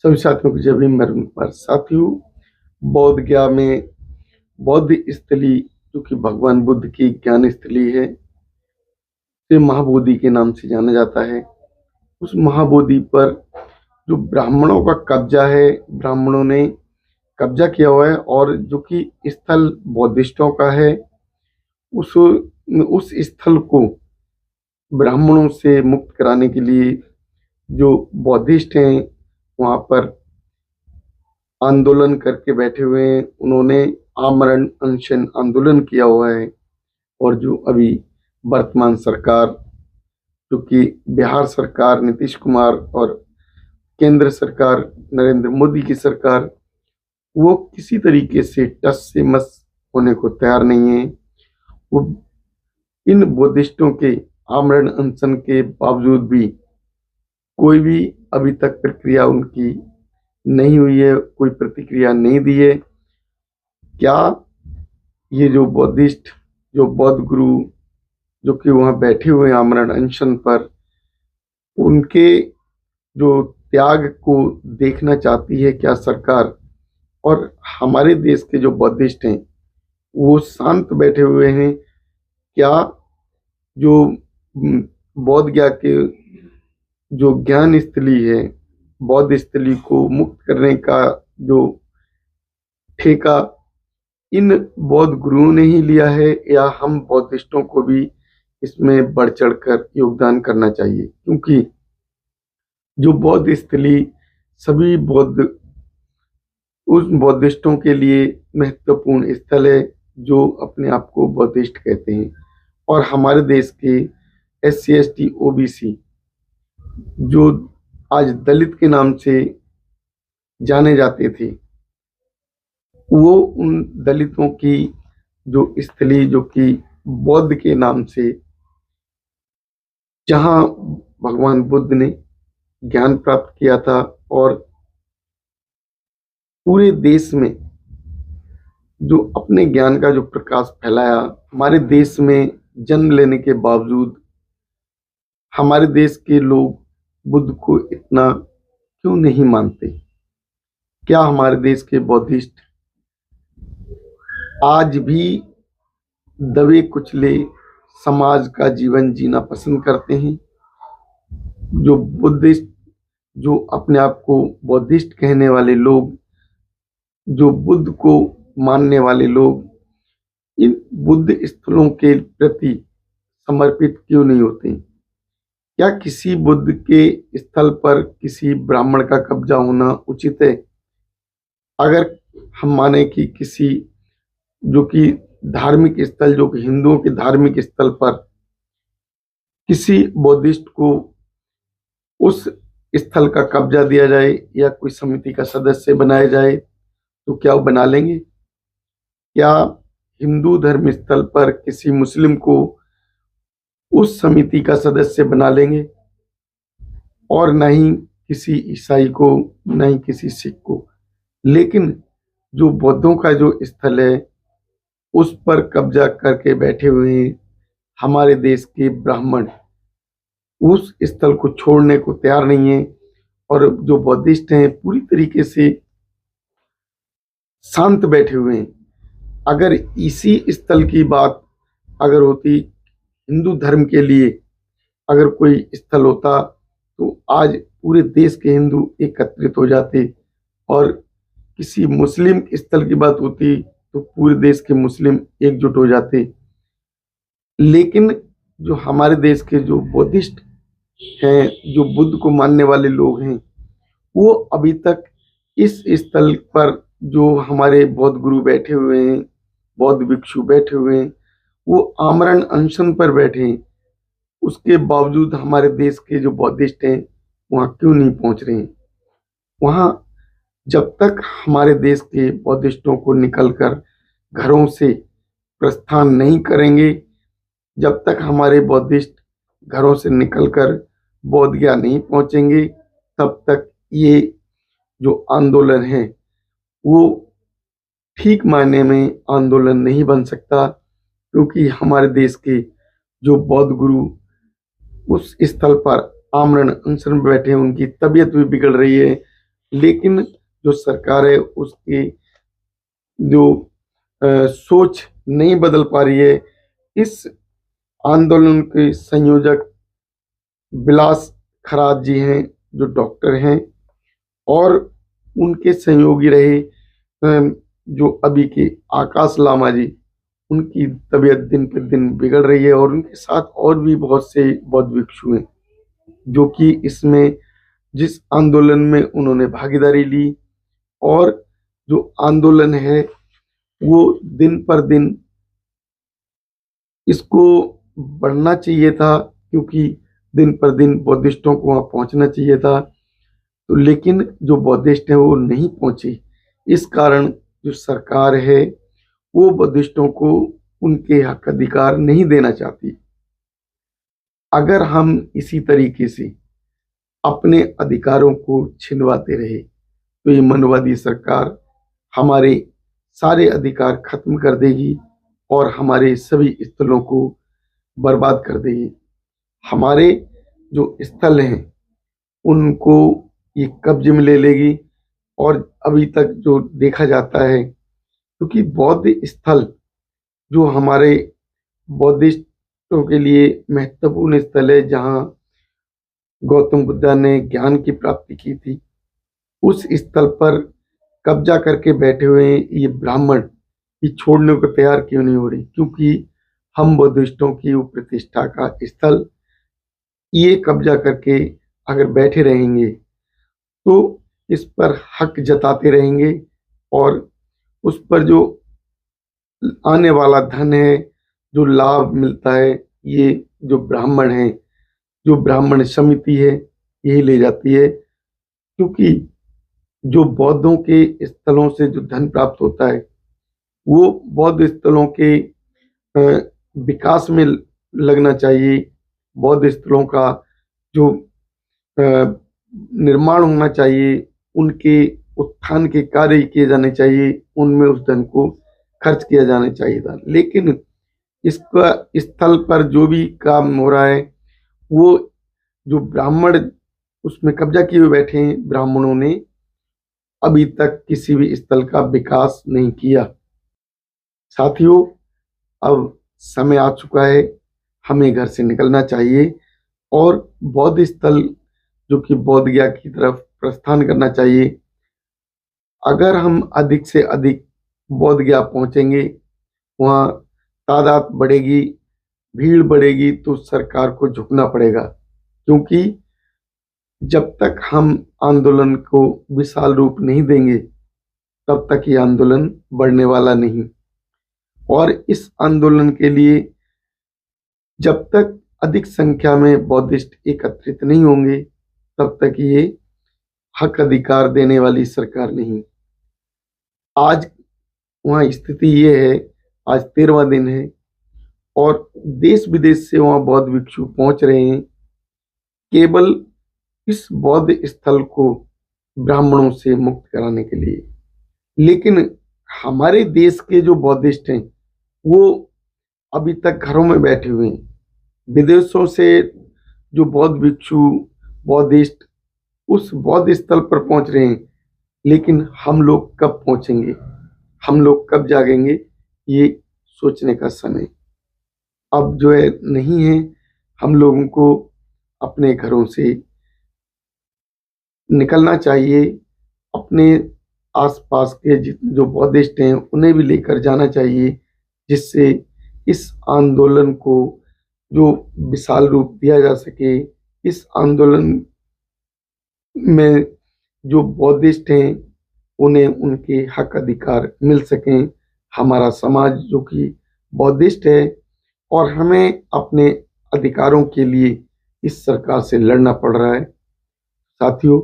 सभी साथियों को जय भीम। मैं पर साथियों, बौद्ध गया में बौद्ध स्थली जो कि भगवान बुद्ध की ज्ञान स्थली है, से महाबोधि के नाम से जाना जाता है। उस महाबोधि पर जो ब्राह्मणों का कब्जा है, ब्राह्मणों ने कब्जा किया हुआ है, और जो कि स्थल बौद्धिस्टों का है, उस स्थल को ब्राह्मणों से मुक्त कराने के लिए जो बौद्धिस्ट हैं वहां पर आंदोलन करके बैठे हुए हैं। उन्होंने आमरण अनशन आंदोलन किया हुआ है। और जो अभी वर्तमान सरकार, जो कि बिहार सरकार नीतीश कुमार और केंद्र सरकार नरेंद्र मोदी की सरकार, वो किसी तरीके से टस से मस होने को तैयार नहीं है। वो इन बुद्धिस्टों के आमरण अनशन के बावजूद भी कोई भी अभी तक प्रक्रिया उनकी नहीं हुई है, कोई प्रतिक्रिया नहीं दी है। क्या ये जो बौद्धिस्ट, जो बौद्ध गुरु जो कि वहां बैठे हुए हैं आमरण अनशन पर, उनके जो त्याग को देखना चाहती है क्या सरकार? और हमारे देश के जो बौद्धिस्ट हैं वो शांत बैठे हुए हैं क्या? जो बौद्ध गया के जो ज्ञान स्थली है, बौद्ध स्थली को मुक्त करने का जो ठेका इन बौद्ध गुरुओं ने ही लिया है, या हम बौद्धिस्टों को भी इसमें बढ़ चढ़कर योगदान करना चाहिए? क्योंकि जो बौद्ध स्थली सभी बौद्ध उस बौद्धिस्टों के लिए महत्वपूर्ण स्थल है जो अपने आप को बौद्धिस्ट कहते हैं। और हमारे देश के SC ST OBC जो आज दलित के नाम से जाने जाते थे, वो उन दलितों की जो स्थली, जो कि बौद्ध के नाम से, जहां भगवान बुद्ध ने ज्ञान प्राप्त किया था और पूरे देश में जो अपने ज्ञान का जो प्रकाश फैलाया, हमारे देश में जन्म लेने के बावजूद हमारे देश के लोग बुद्ध को इतना क्यों नहीं मानते? क्या हमारे देश के बौद्धिस्ट आज भी दबे कुचले समाज का जीवन जीना पसंद करते हैं? जो बुद्धिस्ट, जो अपने आप को बौद्धिस्ट कहने वाले लोग, जो बुद्ध को मानने वाले लोग, इन बुद्ध स्थलों के प्रति समर्पित क्यों नहीं होते? क्या किसी बुद्ध के स्थल पर किसी ब्राह्मण का कब्जा होना उचित है? अगर हम माने कि किसी जो कि धार्मिक स्थल, जो कि हिंदुओं के धार्मिक स्थल पर किसी बौद्धिस्ट को उस स्थल का कब्जा दिया जाए या कोई समिति का सदस्य बनाया जाए, तो क्या वो बना लेंगे? क्या हिंदू धर्म स्थल पर किसी मुस्लिम को उस समिति का सदस्य बना लेंगे? और न ही किसी ईसाई को, न ही किसी सिख को। लेकिन जो बौद्धों का जो स्थल है उस पर कब्जा करके बैठे हुए हैं हमारे देश के ब्राह्मण, उस स्थल को छोड़ने को तैयार नहीं है। और जो बौद्धिस्ट हैं पूरी तरीके से शांत बैठे हुए हैं। अगर इसी स्थल की बात अगर होती, हिंदू धर्म के लिए अगर कोई स्थल होता, तो आज पूरे देश के हिंदू एकत्रित हो जाते। और किसी मुस्लिम स्थल की बात होती तो पूरे देश के मुस्लिम एकजुट हो जाते। लेकिन जो हमारे देश के जो बौद्धिस्ट हैं, जो बुद्ध को मानने वाले लोग हैं, वो अभी तक इस स्थल पर जो हमारे बौद्ध गुरु बैठे हुए हैं, बौद्ध भिक्षु बैठे हुए हैं, वो आमरण अनशन पर बैठे हैं। उसके बावजूद हमारे देश के जो बौद्धिस्ट हैं वहाँ क्यों नहीं पहुँच रहे हैं? वहाँ जब तक हमारे देश के बौद्धिस्टों को निकलकर घरों से प्रस्थान नहीं करेंगे, जब तक हमारे बौद्धिस्ट घरों से निकलकर बौद्ध गया नहीं पहुंचेंगे, तब तक ये जो आंदोलन है वो ठीक मायने में आंदोलन नहीं बन सकता। क्योंकि हमारे देश के जो बौद्ध गुरु उस स्थल पर आमरण अनशन में बैठे हैं, उनकी तबीयत भी बिगड़ रही है। लेकिन जो सरकार है उसकी जो सोच नहीं बदल पा रही है। इस आंदोलन के संयोजक बिलास खरात जी हैं, जो डॉक्टर हैं, और उनके सहयोगी रहे जो अभी के आकाश लामा जी, उनकी तबीयत दिन पे दिन बिगड़ रही है, और उनके साथ और भी बहुत से बौद्ध भिक्षु हैं जो कि इसमें जिस आंदोलन में उन्होंने भागीदारी ली, और जो आंदोलन है वो दिन पर दिन इसको बढ़ना चाहिए था, क्योंकि दिन पर दिन बौद्धिस्टों को वहां पहुंचना चाहिए था। तो लेकिन जो बौद्धिस्ट हैं वो नहीं पहुंचे। इस कारण जो सरकार है वो बौद्धिस्टों को उनके हक अधिकार नहीं देना चाहती। अगर हम इसी तरीके से अपने अधिकारों को छिनवाते रहे तो ये मनवादी सरकार हमारे सारे अधिकार खत्म कर देगी और हमारे सभी स्थलों को बर्बाद कर देगी। हमारे जो स्थल हैं उनको ये कब्जे में ले लेगी। और अभी तक जो देखा जाता है, क्योंकि बौद्ध स्थल जो हमारे बौद्धिस्टों के लिए महत्वपूर्ण स्थल है, जहाँ गौतम बुद्ध ने ज्ञान की प्राप्ति की थी, उस स्थल पर कब्जा करके बैठे हुए हैं ये ब्राह्मण, ये छोड़ने को तैयार क्यों नहीं हो रही? क्योंकि हम बौद्धिस्टों की प्रतिष्ठा का स्थल ये कब्जा करके अगर बैठे रहेंगे तो इस पर हक जताते रहेंगे, और उस पर जो आने वाला धन है, जो लाभ मिलता है, ये जो ब्राह्मण है, जो ब्राह्मण समिति है, यही ले जाती है। क्योंकि जो बौद्धों के स्थलों से जो धन प्राप्त होता है वो बौद्ध स्थलों के विकास में लगना चाहिए। बौद्ध स्थलों का जो निर्माण होना चाहिए, उनके उत्थान के कार्य किए जाने चाहिए, उनमें उस धन को खर्च किया जाना चाहिए था। लेकिन इसका स्थल पर जो भी काम हो रहा है वो जो ब्राह्मण उसमें कब्जा किए हुए बैठे हैं, ब्राह्मणों ने अभी तक किसी भी स्थल का विकास नहीं किया। साथियों, अब समय आ चुका है, हमें घर से निकलना चाहिए और बौद्ध स्थल जो कि बोध गया की तरफ प्रस्थान करना चाहिए। अगर हम अधिक से अधिक बोध गया पहुंचेंगे, वहाँ तादाद बढ़ेगी, भीड़ बढ़ेगी, तो सरकार को झुकना पड़ेगा। क्योंकि जब तक हम आंदोलन को विशाल रूप नहीं देंगे तब तक ये आंदोलन बढ़ने वाला नहीं। और इस आंदोलन के लिए जब तक अधिक संख्या में बौद्धिस्ट एकत्रित नहीं होंगे तब तक ये हक अधिकार देने वाली सरकार नहीं। आज वहाँ स्थिति ये है, आज 13वां दिन है और देश विदेश से वहाँ बौद्ध भिक्षु पहुंच रहे हैं केवल इस बौद्ध स्थल को ब्राह्मणों से मुक्त कराने के लिए। लेकिन हमारे देश के जो बौद्धिस्ट हैं वो अभी तक घरों में बैठे हुए हैं। विदेशों से जो बौद्ध भिक्षु बौद्धिस्ट उस बौद्ध स्थल पर पहुंच रहे हैं, लेकिन हम लोग कब पहुंचेंगे, हम लोग कब जागेंगे, ये सोचने का समय अब जो है नहीं है। हम लोगों को अपने घरों से निकलना चाहिए, अपने आसपास के जो बौद्धिस्ट हैं उन्हें भी लेकर जाना चाहिए, जिससे इस आंदोलन को जो विशाल रूप दिया जा सके। इस आंदोलन में जो बौद्धिस्ट हैं उन्हें उनके हक अधिकार मिल सकें। हमारा समाज जो कि बौद्धिस्ट है और हमें अपने अधिकारों के लिए इस सरकार से लड़ना पड़ रहा है। साथियों,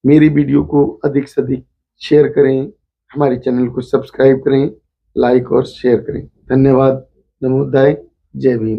मेरी वीडियो को अधिक से अधिक शेयर करें, हमारे चैनल को सब्सक्राइब करें, लाइक और शेयर करें। धन्यवाद। नमोदय। जय भीम।